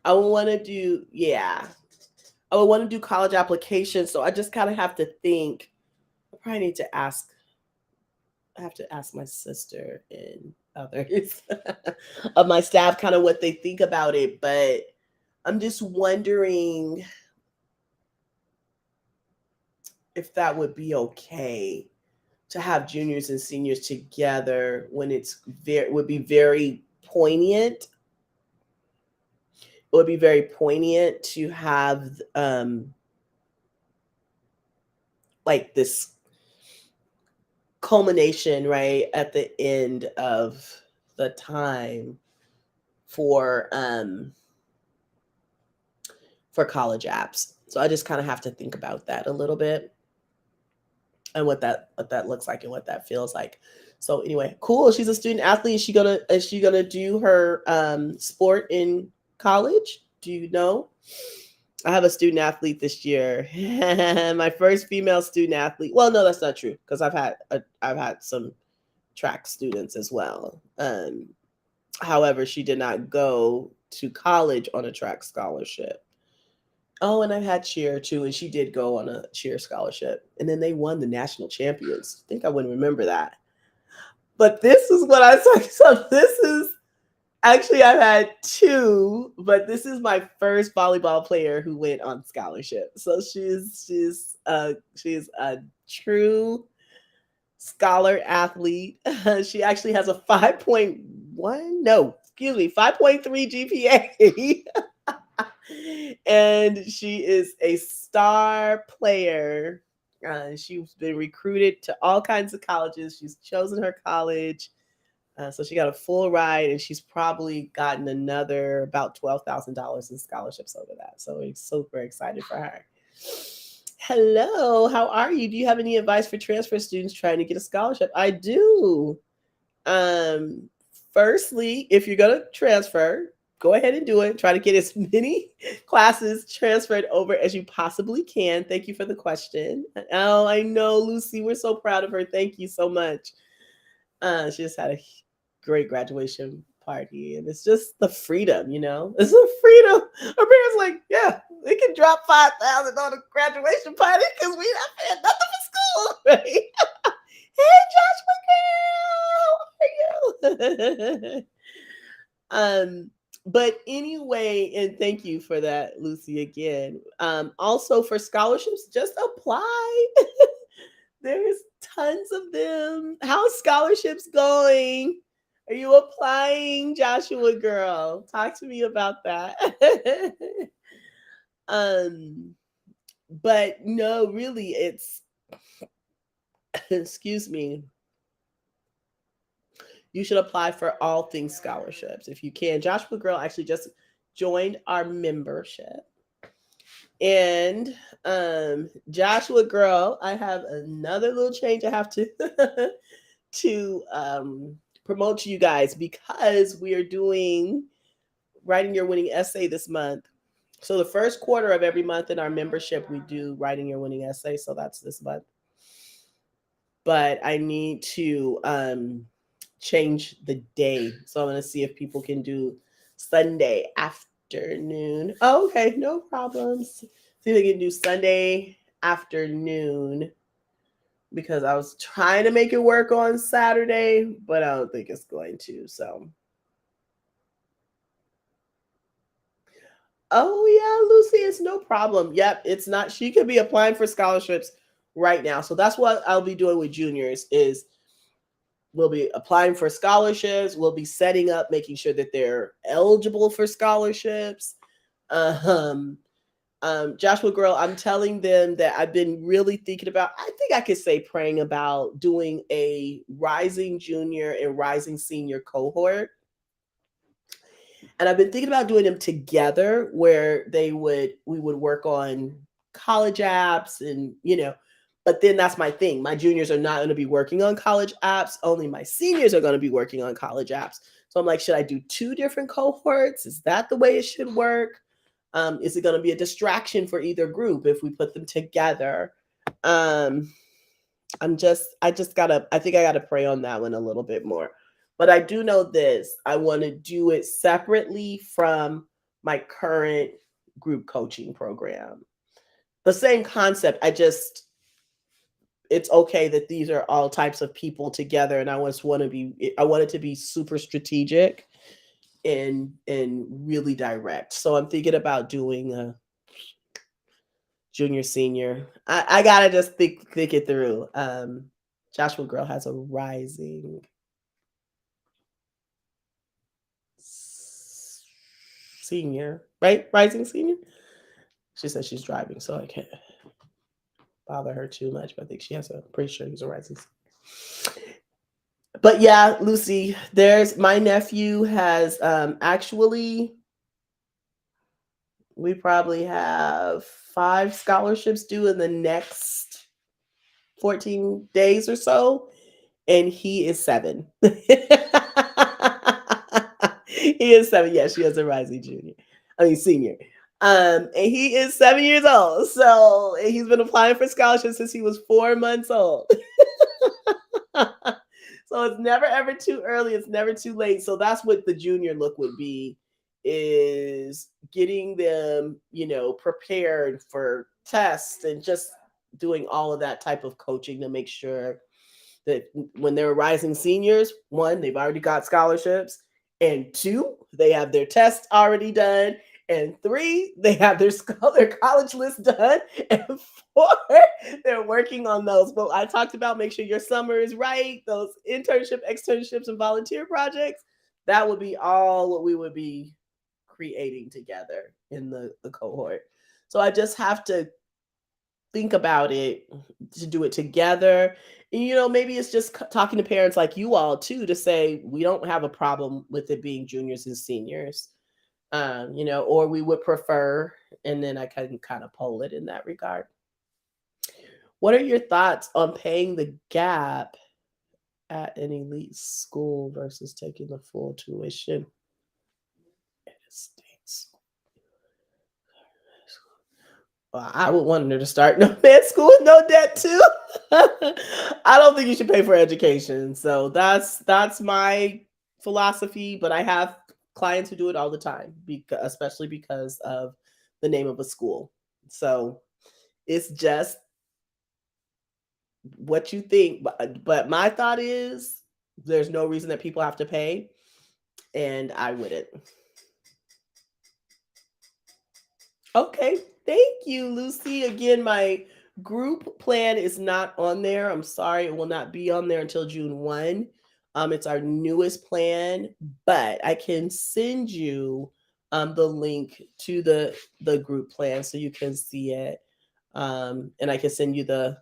S1: I would want to do, yeah, I would want to do college applications. So I just kind of have to think. I probably need to ask. I have to ask my sister and others of my staff kind of what they think about it. But I'm just wondering if that would be okay to have juniors and seniors together when it's very would be very poignant. It would be very poignant to have like this culmination right at the end of the time for for college apps. So I just kind of have to think about that a little bit and what that looks like and what that feels like. So anyway, cool. She's a student athlete. Is she gonna do her sport in college? Do you know? I have a student athlete this year. My first female student athlete. Well, no, that's not true because I've had some track students as well. However, she did not go to college on a track scholarship. Oh, and I had cheer too, and she did go on a cheer scholarship. And then they won the national champions. I think I wouldn't remember that. But this is what I saw. So this is actually I've had two, but this is my first volleyball player who went on scholarship. So she's a true scholar athlete. She actually has a 5.1, no, excuse me, 5.3 GPA. And she is a star player. She's been recruited to all kinds of colleges. She's chosen her college. So she got a full ride, and she's probably gotten another about $12,000 in scholarships over that. So we're super excited for her. Hello, how are you? Do you have any advice for transfer students trying to get a scholarship? I do. Um, Firstly, if you're gonna transfer, go ahead and do it. Try to get as many classes transferred over as you possibly can. Thank you for the question. Oh, I know, Lucy. We're so proud of her. Thank you so much. She just had a great graduation party, and it's just the freedom, It's the freedom. Her parents like, yeah, we can drop 5,000 on a graduation party because we not paying nothing for school, right? Hey, Joshua girl, how are you? But anyway, and thank you for that, Lucy, again. Also for scholarships, just apply. There's tons of them. How's scholarships going? Are you applying, Joshua girl? Talk to me about that. um, but no, really, it's excuse me. You should apply for all things scholarships if you can. Joshua Girl actually just joined our membership. And Joshua Girl, I have another little change I have to to promote to you guys because we are doing writing your winning essay this month. So the first quarter of every month in our membership, we do writing your winning essay. So that's this month. But I need to change the day. So I'm going to see if people can do Sunday afternoon. Oh, okay, no problems. See if they can do Sunday afternoon because I was trying to make it work on Saturday, but I don't think it's going to. So, oh yeah, Lucy, it's no problem. Yep, it's not. She could be applying for scholarships right now. So that's what I'll be doing with juniors is we'll be applying for scholarships. We'll be setting up, making sure that they're eligible for scholarships. Um, Joshua Girl, I'm telling them that I've been really thinking about, I think I could say praying about doing a rising junior and rising senior cohort. And I've been thinking about doing them together where we would work on college apps and, but then that's my thing. My juniors are not going to be working on college apps. Only my seniors are going to be working on college apps. So I'm like, should I do two different cohorts? Is that the way it should work? Is it going to be a distraction for either group if we put them together? Um, I think I gotta pray on that one a little bit more. But I do know this, I want to do it separately from my current group coaching program. The same concept. It's okay that these are all types of people together, and I want it to be super strategic and really direct. So I'm thinking about doing a junior senior. I gotta just think it through. Joshua Girl has a rising senior, right? Rising senior. She says she's driving, so I can't bother her too much. But I think pretty sure he's a rising senior. But yeah, Lucy, there's my nephew has actually, we probably have 5 scholarships due in the next 14 days or so, and he is 7. He is 7. Yes, she has a rising senior. And he is 7 years old. So he's been applying for scholarships since he was 4 months old. So it's never ever too early. It's never too late. So that's what the junior look would be, is getting them, prepared for tests and just doing all of that type of coaching to make sure that when they're rising seniors, 1, they've already got scholarships, and 2, they have their tests already done, and 3, they have their college list done, and 4, they're working on those. But I talked about make sure your summer is right, those externships, and volunteer projects. That would be all what we would be creating together in the cohort. So I just have to think about it to do it together. And, maybe it's just talking to parents like you all too to say we don't have a problem with it being juniors and seniors, or we would prefer, and then I can kind of poll it in that regard. What are your thoughts on paying the gap at an elite school versus taking the full tuition at a state school? Well, I would want her to start no med school with no debt too. I don't think you should pay for education. So that's my philosophy. But I have clients who do it all the time, especially because of the name of a school. So it's just what you think. But my thought is there's no reason that people have to pay, and I wouldn't. Okay, thank you, Lucy. Again, my group plan is not on there. I'm sorry, it will not be on there until June 1. It's our newest plan, but I can send you the link to the group plan so you can see it. And I can send you the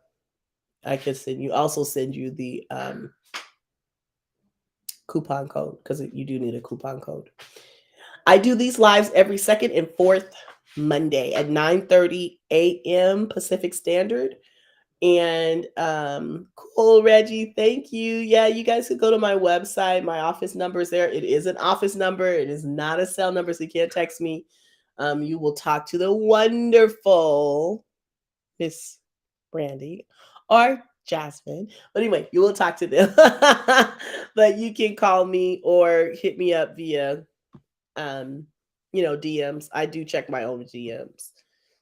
S1: coupon code, because you do need a coupon code. I do these lives every second and fourth Monday at 9:30 a.m. Pacific Standard. And cool, Reggie, thank you. Yeah, you guys could go to my website. My office number is there. It is an office number. It is not a cell number, so you can't text me. You will talk to the wonderful Miss Brandy or Jasmine. But anyway, you will talk to them. But you can call me or hit me up via DMs. I do check my own DMs.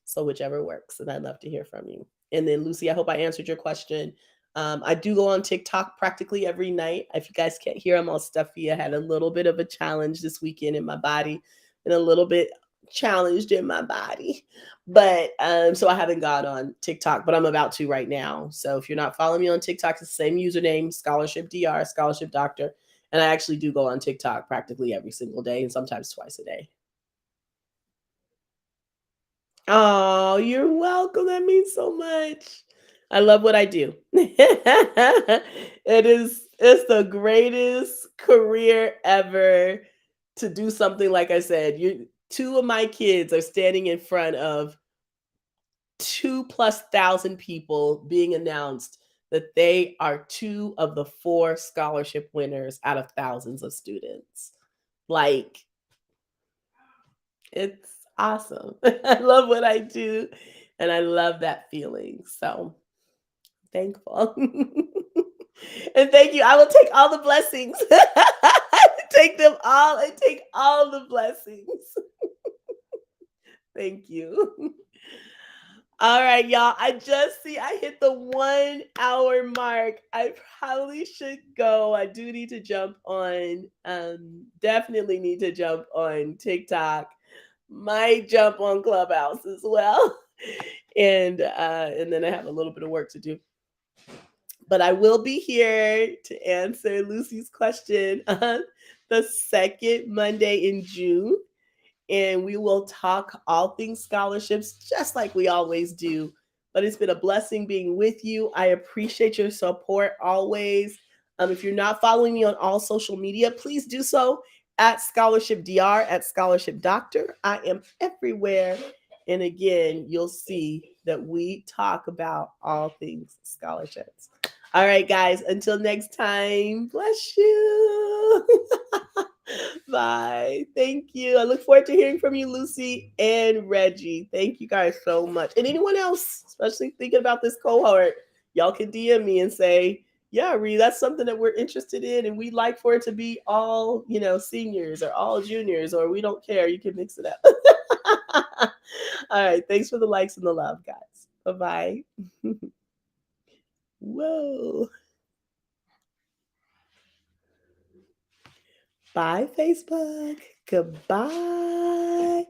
S1: So whichever works. And I'd love to hear from you. And then Lucy, I hope I answered your question. I do go on TikTok practically every night. If you guys can't hear, I'm all stuffy. I had a little bit of a challenge this weekend in my body and a little bit challenged in my body. But so I haven't got on TikTok, but I'm about to right now. So if you're not following me on TikTok, it's the same username, Scholarship DR, Scholarship Doctor. And I actually do go on TikTok practically every single day and sometimes twice a day. Oh, you're welcome. That means so much. I love what I do. It's the greatest career ever to do something like I said. You two of my kids are standing in front of two plus thousand people being announced that they are two of the four scholarship winners out of thousands of students. Like, it's awesome. I love what I do, and I love that feeling. So thankful. And thank you. I will take all the blessings. Take them all and take all the blessings. Thank you. All right, y'all. I just see I hit the 1 hour mark. I probably should go. I do need to jump on, definitely need to jump on TikTok. Might jump on Clubhouse as well. And then I have a little bit of work to do. But I will be here to answer Lucy's question on the second Monday in June, and we will talk all things scholarships just like we always do. But it's been a blessing being with you. I appreciate your support always. If you're not following me on all social media, please do so at Scholarship DR, at Scholarship Doctor. I am everywhere. And again, you'll see that we talk about all things scholarships. All right, guys, until next time, bless you. Bye. Thank you. I look forward to hearing from you, Lucy and Reggie. Thank you guys so much. And anyone else, especially thinking about this cohort, y'all can DM me and say, yeah, Ree, that's something that we're interested in, and we'd like for it to be all, seniors or all juniors, or we don't care. You can mix it up. All right. Thanks for the likes and the love, guys. Bye bye. Whoa. Bye, Facebook. Goodbye,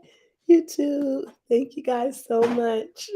S1: YouTube. Thank you guys so much.